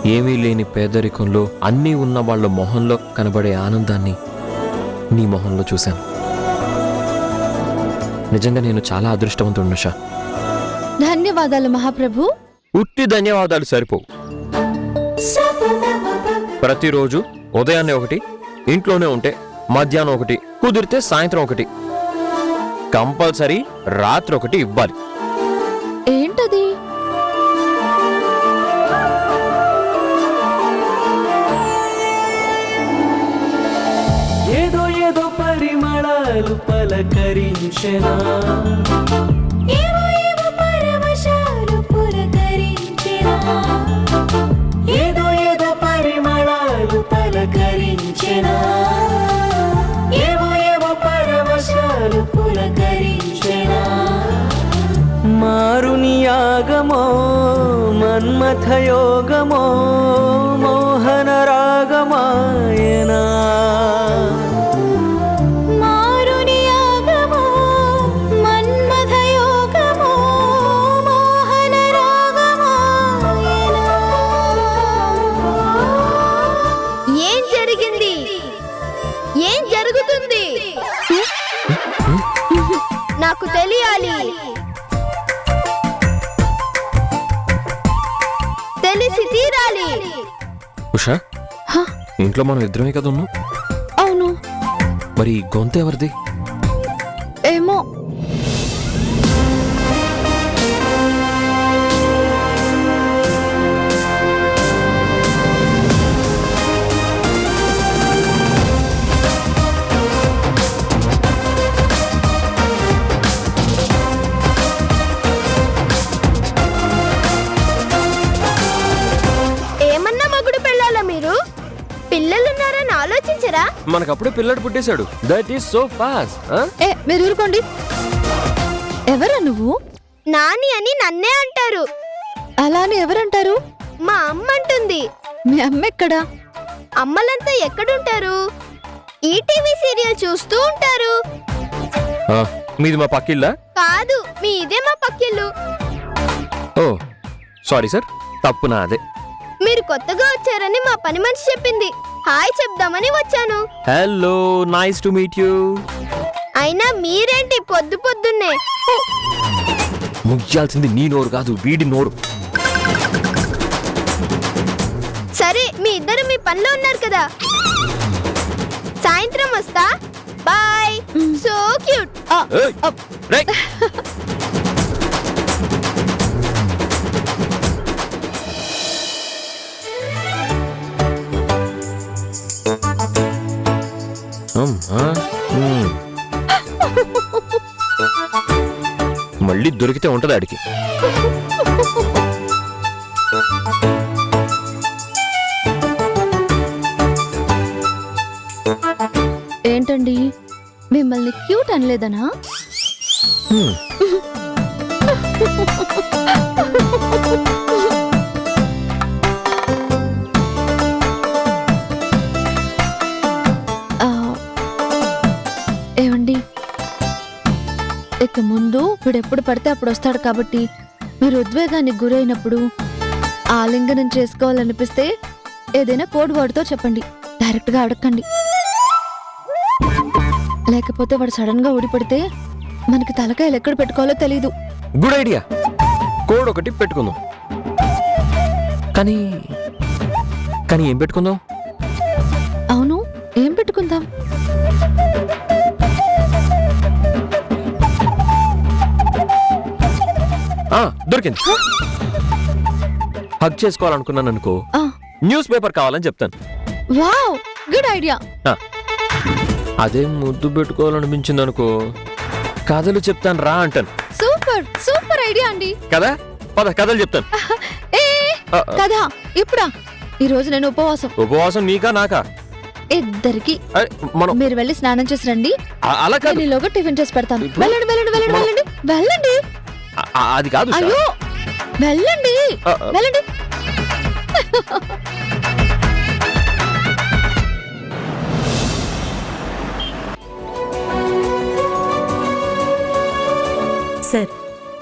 ఏమీ లేని పేదరికంలో అన్నీ ఉన్న వాళ్ళ మొహంలో కనబడే ఆనందాన్ని నీ మొహంలో చూశాను. నిజంగా నేను చాలా అదృష్టవంతుడు ఉషా. ధన్యవాదాలు మహాప్రభు. ఉట్టి ధన్యవాదాలు సరిపోవు. ప్రతిరోజు ఉదయాన్నే ఒకటి, ఇంట్లోనే ఉంటే మధ్యాహ్నం ఒకటి, కుదిరితే సాయంత్రం ఒకటి, కంపల్సరీ రాత్రి ఒకటి ఇవ్వాలి. ఏంటది? ఏదో ఏదో పరిమళాలు పలకరించెనా, ఏవో ఏవో పరవశాలు పులకరించెనా, ఏదో ఏదో పరిమళాలు పలకరించెనా, ఏవో ఏవో పరవశాలు పులకరించెనా. మారుని యాగమో మన్మథయోగమో మోహన రాగమాయనా. మారుని యాగమో మన్మథ యోగమో మోహన రాగమాయనా. ఏం జరిగింది? ఏం జరుగుతుంది? నాకు తెలియాలి. తెలిసి తీరాలి. ఉషా, హ, ఇంట్లో మనం ఇద్దరమే కదా ఉన్నాం. అవును. మరి ఈ గొంతు ఎవరిది? ఏమో. ఏమన్నా మగుడు పెళ్ళాలా మీరు? పిల్లలున్నారని ఆలోచించరా? మనకప్పుడే పిల్లడు పుట్టేశాడు. That is so fast. మీరు ఊరుకోండి. ఎవరా నువ్వు? నాని అని నన్నే అంటారు. అలానే ఎవరంటారు? మా అమ్మ అంటుంది. మీ అమ్మ ఎక్కడా? అమ్మలంతా ఎక్కడుంటారు? ఈటీవీ సీరియల్ చూస్తూ ఉంటారు. మీది మా పక్కిల్లా? కాదు, మీ ఇదే మా పక్కిల్లు. ఓ సారీ సార్, తప్పు నా అదే. మీరు కొత్తగా వచ్చారని మా పని మనిషి చెప్పింది. హాయ్ చెప్దామని వచ్చాను. Hello, nice to meet you. అయినా మీరేంటి పొద్దు పొద్దున్నే? ముగ్యాల్సింది నీ నోరు కాదు, వీడి నోరు. సరే, మీ ఇద్దరు మీ పనిలో ఉన్నారు కదా. సాయంత్రం వస్తా. బాయ్. So cute. ఏయ్, రేయ్. మళ్ళీ దొరికితే ఉంటది ఆడికి. ఏంటండి, మిమ్మల్ని క్యూట్ అనలేదనా? ఆ, ఏమండి, ఇక ముందు వీడెప్పుడు పడితే అప్పుడు వస్తాడు కాబట్టి మీరు ఉద్వేగానికి గురైనప్పుడు ఆలింగనం చేసుకోవాలనిపిస్తే ఏదైనా కోడ్ వర్డ్తో చెప్పండి. డైరెక్ట్ గా అడగండి. లేకపోతే వాడు సడన్ గా ఊడిపడితే మనకి తలకాయలు ఎక్కడ పెట్టుకోవాలో తెలీదు. Good idea. కోడ్ ఒకటి పెట్టుకుందాం. కానీ కానీ ఏం పెట్టుకుందాం? అవును, ఏం పెట్టుకుందాం? దొరికింది. హగ్ చేసుకోవాలనుకున్నాను అనుకో, ఆ, న్యూస్ పేపర్ కావాలని చెప్తాను. Wow, good idea. అదే ముద్దు పెట్టుకోవాలనిపించింది అనుకో, కథలు చెప్తాను రా అంటాను. సూపర్ సూపర్ ఐడియా అండి. కదా, పద కథలు చెప్తాను. ఏ కదా, ఇప్పుడా? ఈ రోజు నేను ఉపవాసం. ఉపవాసం నీకా నాకా? ఇద్దరికి. అరే, మనం మీరు వెళ్ళి స్నానం చేసి రండి. అలా కాదు. ఈలోగా టిఫిన్ చేసి పెడతాను. ఇప్పుడు? వెళ్ళండి వెళ్ళండి వెళ్ళండి మనం- వెళ్ళండి వెళ్ళండి. అది కాదు ఉషా. అయ్యో, వెళ్ళండి వెళ్ళండి. సార్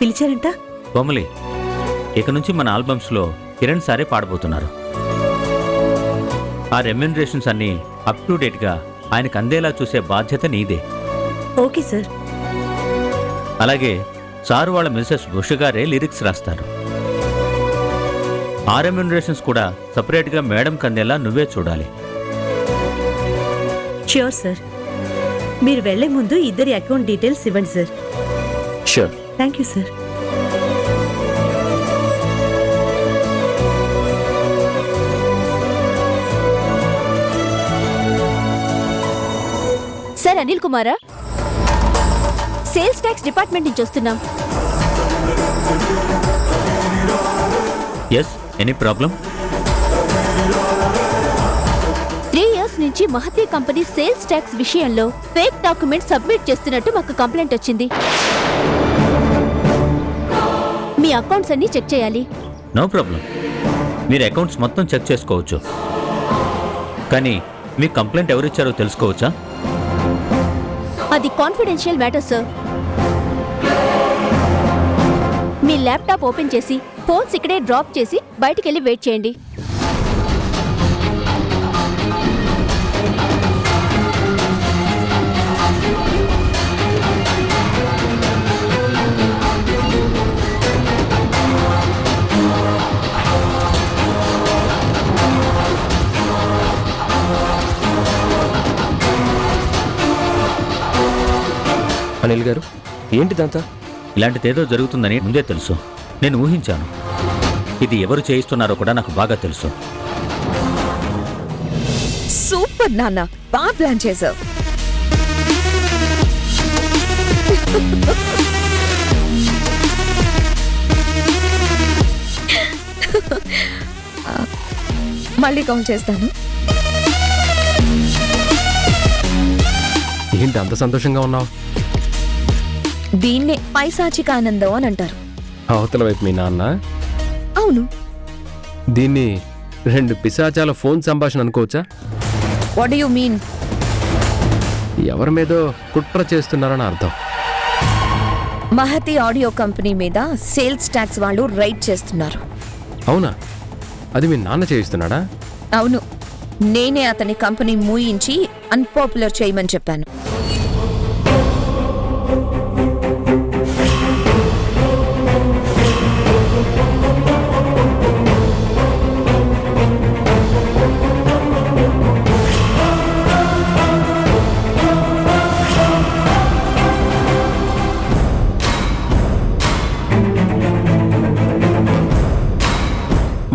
పిలిచారంట? కోమలి, ఇక నుంచి మన ఆల్బమ్స్లో కిరణ్ సారే పాడబోతున్నారు. ఆ రెమ్యునరేషన్స్ అన్నీ అప్ టు డేట్గా ఆయనకు అందేలా చూసే బాధ్యత నీదే. Okay sir. అలాగే సారు వాళ్ళ మిస్సెస్ బుష్ గారే లిరిక్స్ రాస్తారు. ఆ రెమ్యునరేషన్స్ కూడా సపరేట్గా మేడం కందేలా నువ్వే చూడాలి. Sure sir. మీరు వెళ్లే ముందు ఇద్దరి అకౌంట్ డీటెయిల్స్ ఇవ్వండి sir. Sure. Thank you sir. Sir Anil కుమారా, సేల్స్ ట్యాక్స్ డిపార్ట్మెంట్ నుంచి వస్తున్నాం. Yes, any problem? 3 years నుంచి మహతి కంపెనీ సేల్స్ ట్యాక్స్ విషయంలో ఫేక్ డాక్యుమెంట్ సబ్మిట్ చేస్తున్నట్టు మాకు కంప్లైంట్ వచ్చింది. మీ అకౌంట్స్ అన్ని చెక్ చేయాలి. నో ప్రాబ్లం, మీరు అకౌంట్స్ మొత్తం చెక్ చేసుకోవచ్చు. కానీ మీ కంప్లైంట్ ఎవరిచ్చారో తెలుసుకోవచ్చా? అది కాన్ఫిడెన్షియల్ మ్యాటర్ సార్. మీ ల్యాప్టాప్ ఓపెన్ చేసి ఫోన్స్ ఇక్కడే డ్రాప్ చేసి బయటికెళ్ళి వెయిట్ చేయండి. అనిల్ గారు, ఏంటిదంతా? ఇలాంటిదేదో జరుగుతుందని ముందే తెలుసు. నేను ఊహించాను. ఇది ఎవరు చేయిస్తున్నారో కూడా నాకు బాగా తెలుసు. సూపర్ నాన్న, బాగా ప్లాన్ చేసావు. మళ్ళీ కౌంట్ చేస్తాను. ఏంటి అంత సంతోషంగా ఉన్నావు? దీన్నే పైశాచిక ఆనందం అని అంటారు. అవతల వైపు మీ నాన్న? అవును. దీన్ని 2 పిశాచాల ఫోన్ సంభాషణ అనుకోవచ్చా? What do you mean? ఎవరి మీదో కుట్ర చేస్తున్నారని అర్థం. మహతి ఆడియో కంపెనీ మీద సేల్స్ ట్యాక్స్ వాళ్ళు రైడ్ చేస్తున్నారు. అవునా? అది మీ నాన్న చేయిస్తున్నాడా? అవును, నేనే అతని కంపెనీ మూయించి అన్పాపులర్ చేయమని చెప్పాను.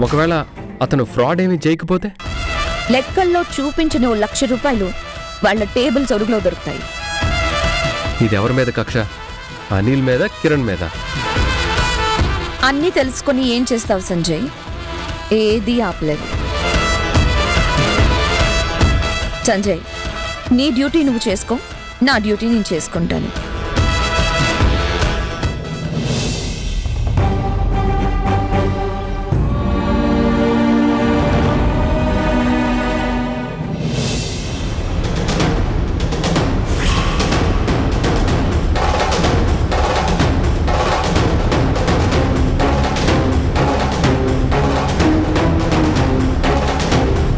ఒకవేళ అతను ఫ్రాడ్ ఏమీ చేయకపోతే? లెక్కల్లో చూపించిన ₹1,00,000 వాళ్ళ టేబుల్ సొరుగులో దొరుకుతాయి. ఇది ఎవరి మీద కక్ష? అనిల్ మీద, కిరణ్ మీద? అన్నీ తెలుసుకొని ఏం చేస్తావు సంజయ్? ఏది ఆపలేదు. సంజయ్, నీ డ్యూటీ నువ్వు చేసుకో, నా డ్యూటీ నేను చేసుకుంటాను.